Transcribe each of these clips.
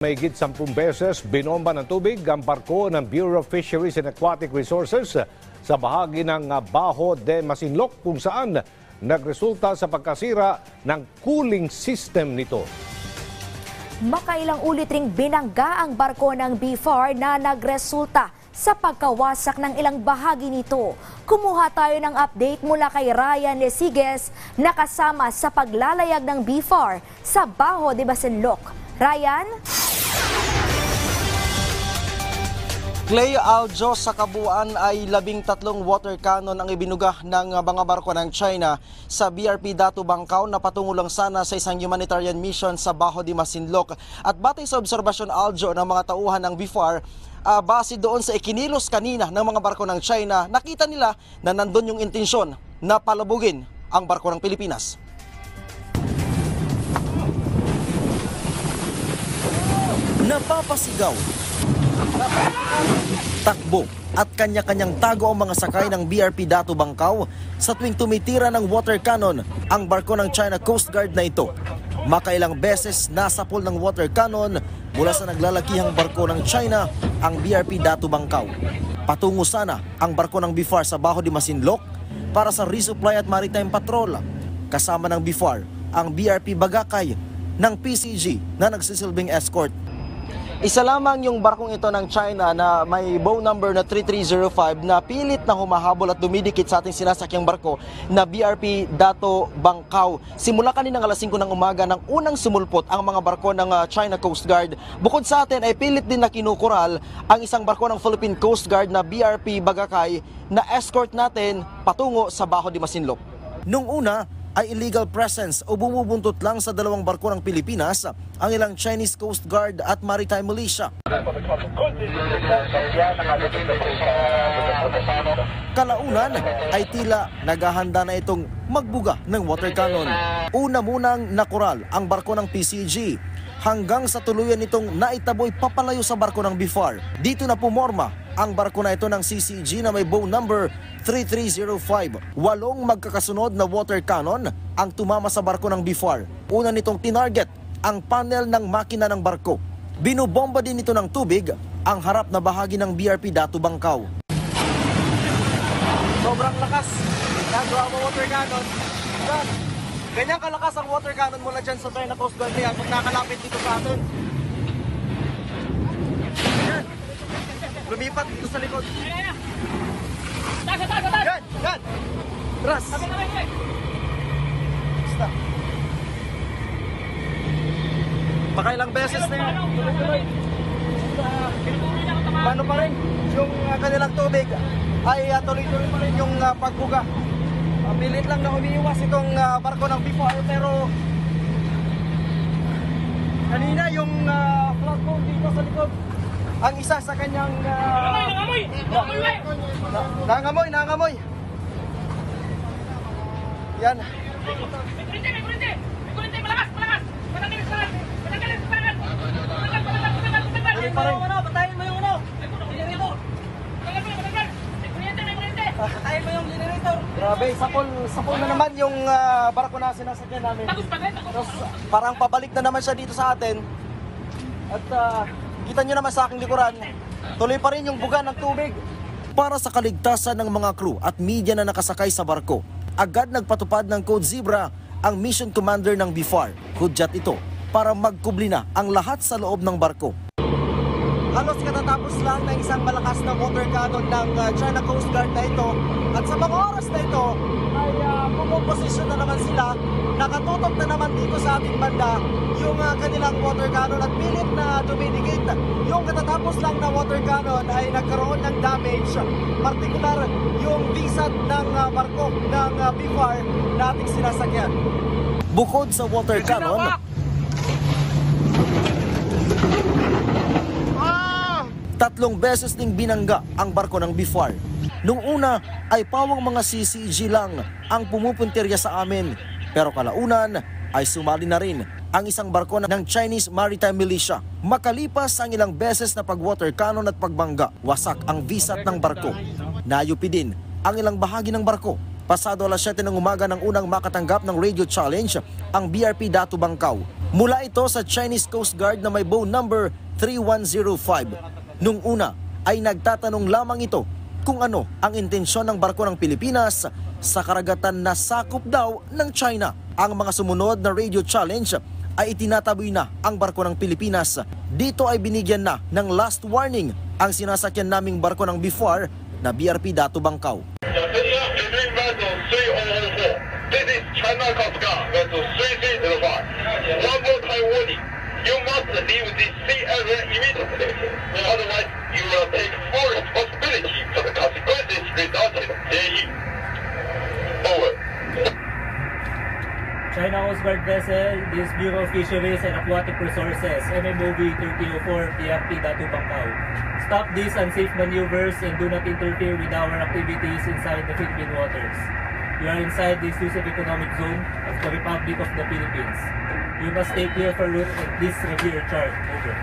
Mahigit 10 beses binomba ng tubig ang barko ng Bureau of Fisheries and Aquatic Resources sa bahagi ng Bajo de Masinloc kung saan nagresulta sa pagkasira ng cooling system nito. Makailang ulit ring binangga ang barko ng BFAR na nagresulta sa pagkawasak ng ilang bahagi nito. Kumuha tayo ng update mula kay Ryan Lesiges na kasama sa paglalayag ng BFAR sa Bajo de Masinloc. Ryan? Clay Aljo, sa kabuuan ay 13 water cannon ang ibinuga ng mga barko ng China sa BRP Datu Bangkao na patungo lang sana sa isang humanitarian mission sa Bajo de Masinloc. At batay sa obserbasyon, Aljo, ng mga tauhan ng BFAR, base doon sa ikinilos kanina ng mga barko ng China, nakita nila na nandun yung intensyon na palabugin ang barko ng Pilipinas. Napapasigaw, takbo at kanya-kanyang tago ang mga sakay ng BRP Datu Bangkao sa tuwing tumitira ng water cannon ang barko ng China Coast Guard na ito. Makailang beses nasapol ng water cannon mula sa naglalakihang barko ng China ang BRP Datu Bangkao. Patungo sana ang barko ng BFAR sa Bajo de Masinloc para sa resupply at maritime patrol. Kasama ng BFAR ang BRP Bagakay ng PCG na nagsisilbing escort. Isa lamang yung barkong ito ng China na may bow number na 3305 na pilit na humahabol at dumidikit sa ating sinasakyang barko na BRP Datu Bangkao. Simula kaninang alas 5 ng umaga nang unang sumulpot ang mga barko ng China Coast Guard. Bukod sa atin ay pilit din na kinukural ang isang barko ng Philippine Coast Guard na BRP Bagakay na escort natin patungo sa Bajo de Masinloc. Nung una ay illegal presence o bumubuntot lang sa dalawang barko ng Pilipinas ang ilang Chinese Coast Guard at Maritime Militia. Kalaunan ay tila naghahanda na itong magbuga ng water cannon. Una munang nakural ang barko ng PCG hanggang sa tuluyan nitong naitaboy papalayo sa barko ng BFAR. Dito na pumorma ang barko na ito ng CCG na may bow number 3305. 8 magkakasunod na water cannon ang tumama sa barko ng BFAR. Una nitong tinarget ang panel ng makina ng barko. Binubomba din nito ng tubig ang harap na bahagi ng BRP Datu Bangkao. Sobrang lakas. Nagawa mo water cannon. Ganyan kalakas ang water cannon mula dyan sa China Coast Guard niya kung nakalapit dito sa atin. Yan. Lumipat dito sa likod. Yan! Yan! Tras! Basta. Pakailang beses na yan. Paano pa rin? Yung kanilang tubig ay tuloy-tuloy pa rin yung pagbuga. Pilit lang na umiiwas itong barko ng BFAR pero kanina yung platform dito sa likod ang isa sa kanyang nangangamoy. Yan. Patayin mo yung generator. Patayin mo yung generator. Grabe, sapol na naman yung barko na sinasakyan namin. Tapos, parang pabalik na naman siya dito sa atin. At kita nyo naman sa aking likuran, tuloy pa rin yung buga ng tubig. Para sa kaligtasan ng mga crew at media na nakasakay sa barko, agad nagpatupad ng Code Zebra ang mission commander ng BFAR. Hudyat ito para magkubli na ang lahat sa loob ng barko. Halos katatapos lang ng isang malakas na water cannon ng China Coast Guard na ito. At sa mga oras na ito ay pumuposisyon na naman sila. Nakatutok na naman dito sa ating banda yung kanilang water cannon at pilit na dumidikit. Yung katatapos lang na water cannon ay nagkaroon ng damage. Partikular yung visat ng barko ng BFAR na ating sinasakyan. Bukod sa water cannon, tatlong beses ding binangga ang barko ng BFAR. Nung una ay pawang mga CCG lang ang pumupuntirya sa amin. Pero kalaunan ay sumali na rin ang isang barko ng Chinese Maritime Militia. Makalipas ang ilang beses na pag-water cannon at pagbangga, wasak ang visat ng barko. Nayupi din ang ilang bahagi ng barko. Pasado alas 7 ng umaga ng unang makatanggap ng radio challenge ang BRP Datu Bangkao. Mula ito sa Chinese Coast Guard na may bow number 3105. Nung una ay nagtatanong lamang ito kung ano ang intensyon ng barko ng Pilipinas sa karagatan na sakop daw ng China. Ang mga sumunod na radio challenge ay itinataboy na ang barko ng Pilipinas. Dito ay binigyan na ng last warning ang sinasakyan naming barko ng BFAR na BRP Dato Bangkaw. This is China Coast Guard, vessel 3305. One more time warning. You must leave this sea area immediately. Otherwise, you will take full responsibility for the consequences resulting therein. Over. China Coast Guard vessel, this Bureau of Fisheries and Aquatic Resources, MMOV 3004, BRP Dato Bangkaw. Stop these unsafe maneuvers and do not interfere with our activities inside the Philippine waters. You are inside the exclusive economic zone of the Republic of the Philippines. You must stay clear for route and please review your chart. Over.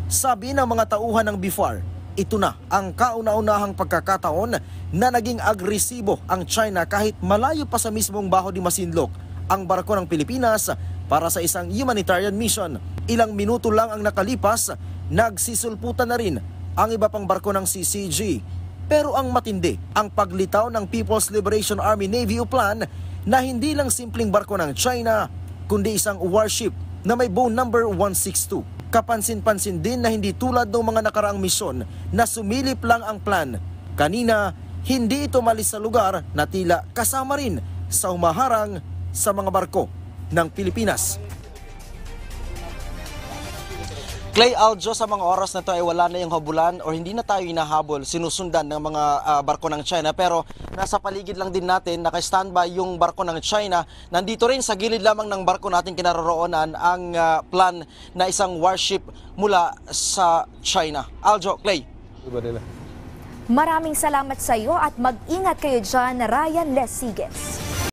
Sabi ng mga tauhan ng BFAR, ito na ang kauna-unahang pagkakataon na naging agresibo ang China kahit malayo pa sa mismong Baho de Masinloc ang barko ng Pilipinas para sa isang humanitarian mission. Ilang minuto lang ang nakalipas, nagsisulputan na rin ang iba pang barko ng CCG. Pero ang matindi, ang paglitaw ng People's Liberation Army Navy Uplan na hindi lang simpleng barko ng China, kundi isang warship na may bow number 162. Kapansin-pansin din na hindi tulad ng mga nakaraang misyon na sumilip lang ang plan. Kanina, hindi ito malis sa lugar na tila kasama rin sa humaharang sa mga barko ng Pilipinas. Clay, Aljo, sa mga oras na to ay wala na yung habulan o hindi na tayo hinahabol, sinusundan ng mga barko ng China. Pero nasa paligid lang din natin, naka-standby yung barko ng China. Nandito rin sa gilid lamang ng barko natin kinaroroonan ang plan na isang warship mula sa China. Aljo, Clay. Maraming salamat sa iyo at mag-ingat kayo dyan, Ryan Lesiges.